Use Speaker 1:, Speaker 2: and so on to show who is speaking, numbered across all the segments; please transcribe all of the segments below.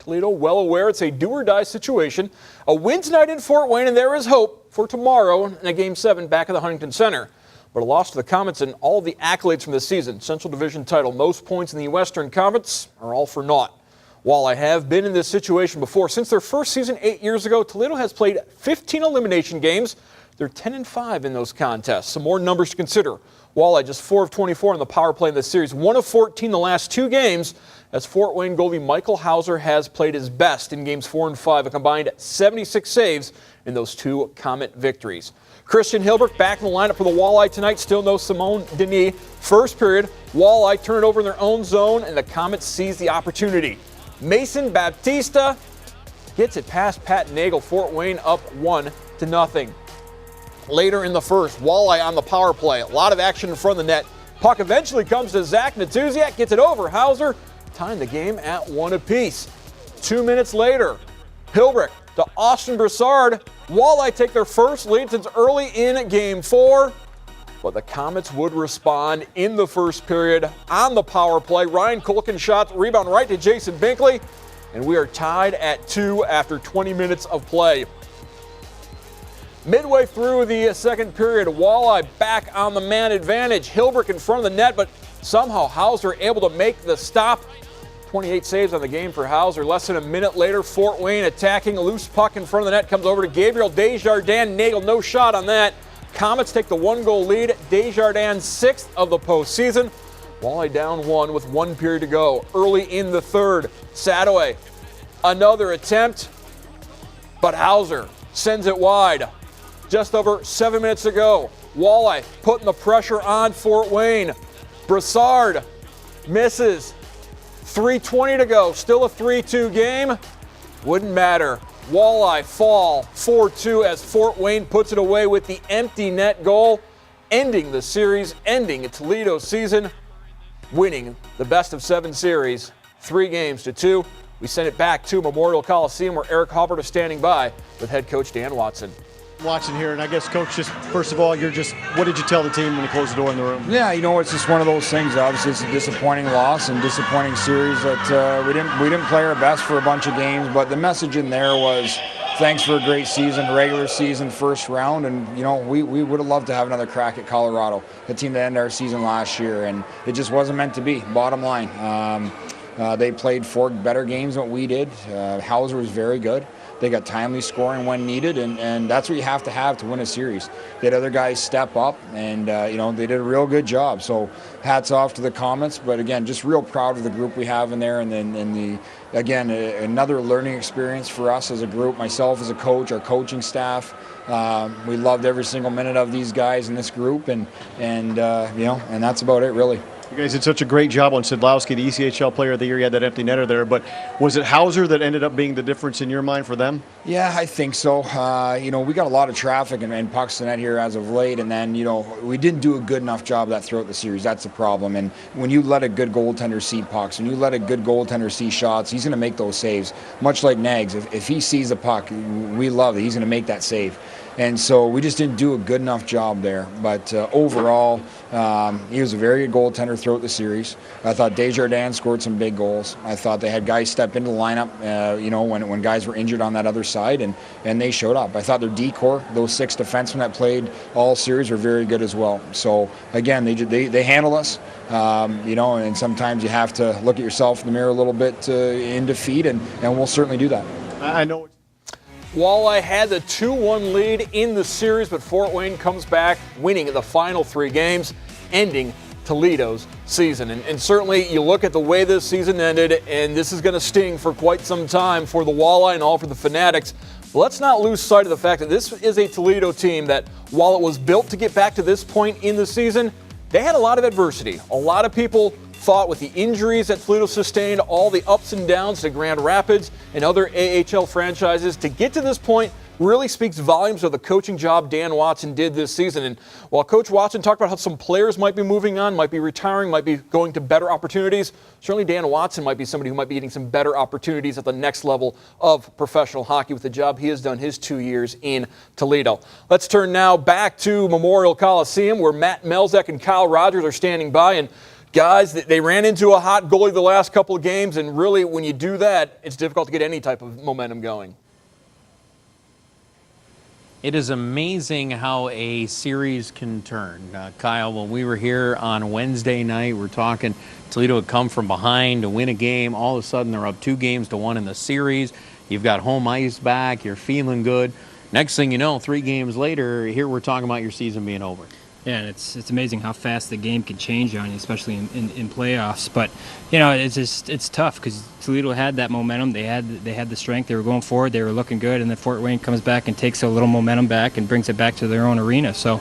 Speaker 1: Toledo well aware it's a do-or-die situation. A win tonight in Fort Wayne, and there is hope for tomorrow in a Game 7 back at the Huntington Center. But a loss to the Comets and all the accolades from this season. Central Division title, most points in the Western Conference are all for naught. Walleye have been in this situation before. Since their first season 8 years ago, Toledo has played 15 elimination games. They're 10-5 in those contests. Some more numbers to consider. Walleye just 4 of 24 on the power play in this series. 1 of 14 the last 2 games, as Fort Wayne goalie Michael Hauser has played his best in games 4 and 5, a combined 76 saves in those 2 Comet victories. Christian Hilbert back in the lineup for the Walleye tonight. Still no Simone Denis. First period, Walleye turn it over in their own zone, and the Comets seize the opportunity. Mason Baptista gets it past Pat Nagel. Fort Wayne up 1-0. Later in the first, Walleye on the power play. A lot of action in front of the net. Puck eventually comes to Zach Natuziak, gets it over Hauser, tying the game at 1 apiece. 2 minutes later, Hilbrick to Austin Broussard. Walleye take their first lead since early in Game 4. But the Comets would respond in the first period on the power play. Ryan Colkin shot, rebound right to Jason Binkley. And we are tied at 2 after 20 minutes of play. Midway through the second period, Walleye back on the man advantage. Hilbrick in front of the net, but somehow Hauser able to make the stop. 28 saves on the game for Hauser. Less than a minute later, Fort Wayne attacking. A loose puck in front of the net comes over to Gabriel Desjardins. Nagel, no shot on that. Comets take the 1-goal lead. Desjardins' 6th of the postseason. Walleye down 1 with 1 period to go. Early in the third, Sadoway, another attempt, but Hauser sends it wide. Just over 7 minutes to go. Walleye putting the pressure on Fort Wayne. Broussard misses. 3:20 to go. Still a 3-2 game. Wouldn't matter. Walleye fall 4-2 as Fort Wayne puts it away with the empty net goal, ending the series, ending a Toledo season, winning the best-of-7 series, 3-2. We send it back to Memorial Coliseum where Eric Hubbard is standing by with head coach Dan Watson.
Speaker 2: Watching here, and I guess, Coach, just first of all, what did you tell the team when you closed the door in the room?
Speaker 3: Yeah, it's just one of those things. Obviously, it's a disappointing loss and disappointing series that we didn't play our best for a bunch of games. But the message in there was, thanks for a great season, regular season, first round, and we would have loved to have another crack at Colorado, the team that ended our season last year, and it just wasn't meant to be. Bottom line, they played 4 better games than what we did. Hauser was very good. They got timely scoring when needed, and that's what you have to win a series. They had other guys step up, and they did a real good job. So hats off to the Comets, but again, just real proud of the group we have in there, and another learning experience for us as a group. Myself as a coach, our coaching staff. We loved every single minute of these guys in this group, and that's about it, really.
Speaker 2: You guys did such a great job on Sidlowski, the ECHL Player of the Year. You had that empty netter there, but was it Hauser that ended up being the difference in your mind for them?
Speaker 3: Yeah, I think so. We got a lot of traffic and pucks to net here as of late, and then, we didn't do a good enough job of that throughout the series. That's the problem. And when you let a good goaltender see pucks, when you let a good goaltender see shots, he's going to make those saves. Much like Nags, if he sees the puck, we love it. He's going to make that save. And so we just didn't do a good enough job there. But overall, he was a very good goaltender throughout the series. I thought Desjardins scored some big goals. I thought they had guys step into the lineup, when guys were injured on that other side, and they showed up. I thought their D-core, those 6 defensemen that played all series, were very good as well. So, again, they handle us, and sometimes you have to look at yourself in the mirror a little bit in defeat, and we'll certainly do that.
Speaker 2: I know.
Speaker 1: Walleye had the 2-1 lead in the series, but Fort Wayne comes back, winning the final 3 games, ending Toledo's season. And certainly you look at the way this season ended, and this is going to sting for quite some time for the Walleye and all for the Fanatics. But let's not lose sight of the fact that this is a Toledo team that, while it was built to get back to this point in the season, they had a lot of adversity. A lot of people thought with the injuries that Toledo sustained, all the ups and downs to Grand Rapids and other AHL franchises, to get to this point really speaks volumes of the coaching job Dan Watson did this season. And while Coach Watson talked about how some players might be moving on, might be retiring, might be going to better opportunities, certainly Dan Watson might be somebody who might be getting some better opportunities at the next level of professional hockey with the job he has done his 2 years in Toledo. Let's turn now back to Memorial Coliseum where Matt Melzek and Kyle Rogers are standing by. And guys, they ran into a hot goalie the last couple of games, and really when you do that, it's difficult to get any type of momentum going.
Speaker 4: It is amazing how a series can turn. Kyle, when we were here on Wednesday night, we're talking Toledo had come from behind to win a game. All of a sudden, they're up 2-1 in the series. You've got home ice back. You're feeling good. Next thing you know, 3 games later, here we're talking about your season being over.
Speaker 5: Yeah, and it's amazing how fast the game can change on you, especially in playoffs. But it's tough because Toledo had that momentum. They had the strength. They were going forward. They were looking good, and then Fort Wayne comes back and takes a little momentum back and brings it back to their own arena. So,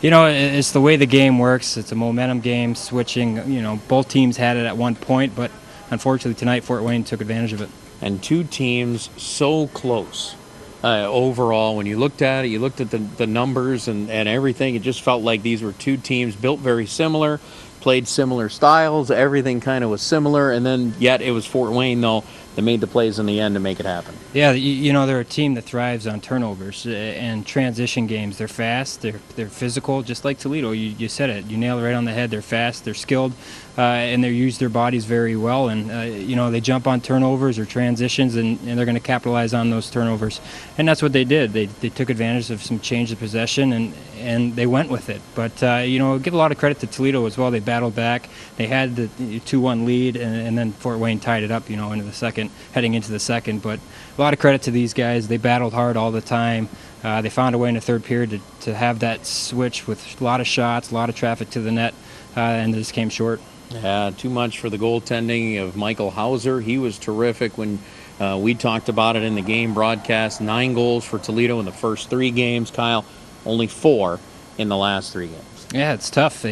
Speaker 5: it's the way the game works. It's a momentum game, switching. Both teams had it at one point, but unfortunately tonight Fort Wayne took advantage of it.
Speaker 4: And 2 teams so close. Overall, when you looked at it, you looked at the numbers and everything, it just felt like these were 2 teams built very similar, played similar styles, everything kind of was similar, and then yet it was Fort Wayne, though, that made the plays in the end to make it happen.
Speaker 5: Yeah, they're a team that thrives on turnovers and transition games. They're fast, they're physical, just like Toledo. You said it. You nailed it right on the head. They're fast, they're skilled, and they use their bodies very well. And, they jump on turnovers or transitions, and they're going to capitalize on those turnovers. And that's what they did. They took advantage of some change of possession, and they went with it. But, give a lot of credit to Toledo as well. They battled back. They had the 2-1 lead, and then Fort Wayne tied it up, heading into the second. But a lot of credit to these guys. They battled hard all the time. They found a way in the third period to have that switch with a lot of shots, a lot of traffic to the net, and they just came short.
Speaker 4: Yeah, too much for the goaltending of Michael Hauser. He was terrific when we talked about it in the game broadcast. 9 goals for Toledo in the first 3 games. Kyle, only 4 in the last 3 games.
Speaker 5: Yeah, it's tough.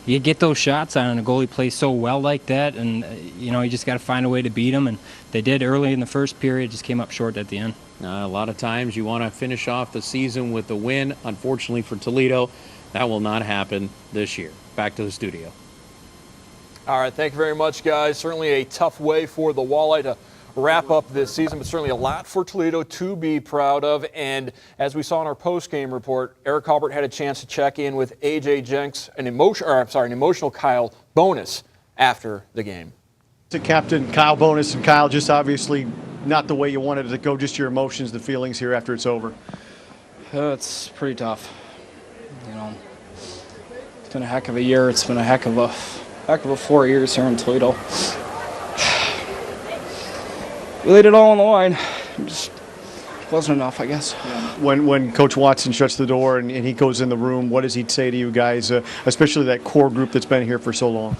Speaker 5: You get those shots on, and a goalie plays so well like that, and you just got to find a way to beat them. And they did early in the first period, just came up short at the end.
Speaker 4: A lot of times you want to finish off the season with a win. Unfortunately for Toledo, that will not happen this year. Back to the studio.
Speaker 1: All right, thank you very much, guys. Certainly a tough way for the Walleye to wrap up this season, but certainly a lot for Toledo to be proud of. And as we saw in our post-game report, Eric Halbert had a chance to check in with A.J. Jenks, an emotional Kyle Bonus after the game.
Speaker 2: To Captain Kyle Bonus, and Kyle, just obviously not the way you wanted it to go, just your emotions, the feelings here after it's over.
Speaker 6: It's pretty tough. It's been a heck of a year. It's been a heck of a 4 years here in Toledo. We laid it all on the line. It just wasn't enough, I guess.
Speaker 2: When Coach Watson shuts the door and he goes in the room, what does he say to you guys, especially that core group that's been here for so long?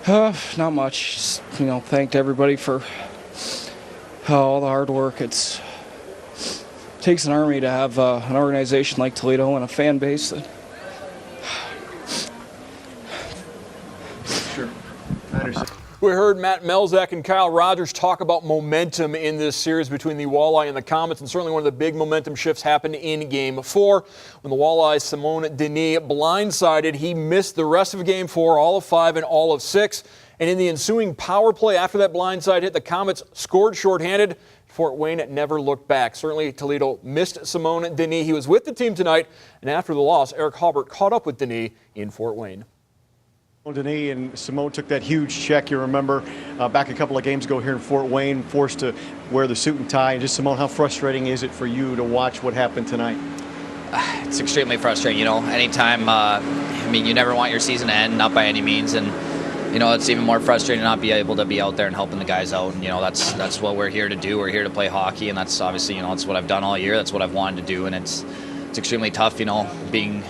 Speaker 6: Not much. Just, thanked everybody for all the hard work. It takes an army to have an organization like Toledo and a fan base that.
Speaker 2: Sure, I understand.
Speaker 1: We heard Matt Melzak and Kyle Rogers talk about momentum in this series between the Walleye and the Comets, and certainly one of the big momentum shifts happened in Game 4 when the Walleye Simone Denis blindsided. He missed the rest of Game 4, all of 5 and all of 6, and in the ensuing power play after that blindside hit, the Comets scored shorthanded. Fort Wayne never looked back. Certainly Toledo missed Simone Denis. He was with the team tonight, and after the loss, Eric Halbert caught up with Denis in Fort Wayne.
Speaker 2: Denis and Simone took that huge check. You remember back a couple of games ago here in Fort Wayne, forced to wear the suit and tie. And just, Simone, how frustrating is it for you to watch what happened tonight?
Speaker 7: It's extremely frustrating, anytime, you never want your season to end, not by any means, and, it's even more frustrating to not be able to be out there and helping the guys out, and, that's what we're here to do. We're here to play hockey, and that's obviously, that's what I've done all year. That's what I've wanted to do, and it's extremely tough, being,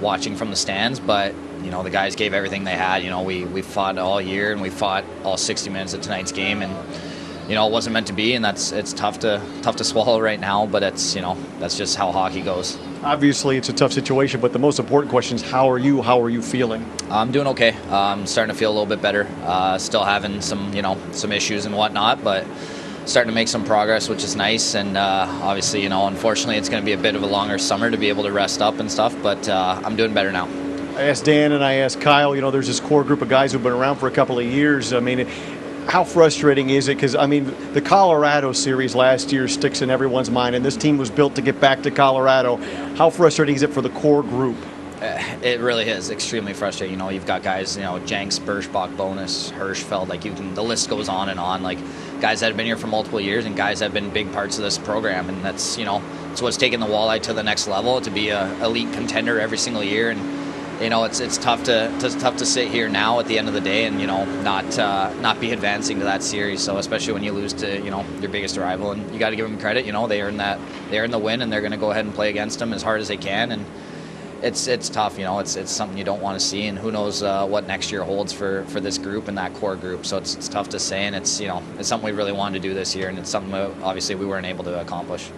Speaker 7: watching from the stands, but the guys gave everything they had. We fought all year, and we fought all 60 minutes of tonight's game, and it wasn't meant to be, and it's tough to swallow right now, but it's that's just how hockey goes.
Speaker 2: Obviously, it's a tough situation, but the most important question is how are you? How are you feeling?
Speaker 7: I'm doing okay. I'm starting to feel a little bit better. Still having some some issues and whatnot, but starting to make some progress, which is nice. And obviously, unfortunately, it's going to be a bit of a longer summer to be able to rest up and stuff, but I'm doing better now.
Speaker 2: I asked Dan and I asked Kyle, there's this core group of guys who've been around for a couple of years. How frustrating is it? Because, the Colorado series last year sticks in everyone's mind, and this team was built to get back to Colorado. How frustrating is it for the core group?
Speaker 7: It really is extremely frustrating. You know, you've got guys, you know, Jenks, Birschbach, Bonus, Hirschfeld, like the list goes on and on. Like guys that have been here for multiple years and guys that have been big parts of this program, and that's, you know, it's what's taken the Walleye to the next level, to be a elite contender every single year. And you know, it's tough to sit here now at the end of the day and, you know, not be advancing to that series. So especially when you lose to, you know, your biggest rival, and you got to give them credit. You know, they earned the win, and they're going to go ahead and play against them as hard as they can. And it's tough. You know, it's something you don't want to see, and who knows what next year holds for this group and that core group. So it's tough to say, and it's, you know, it's something we really wanted to do this year, and it's something obviously we weren't able to accomplish.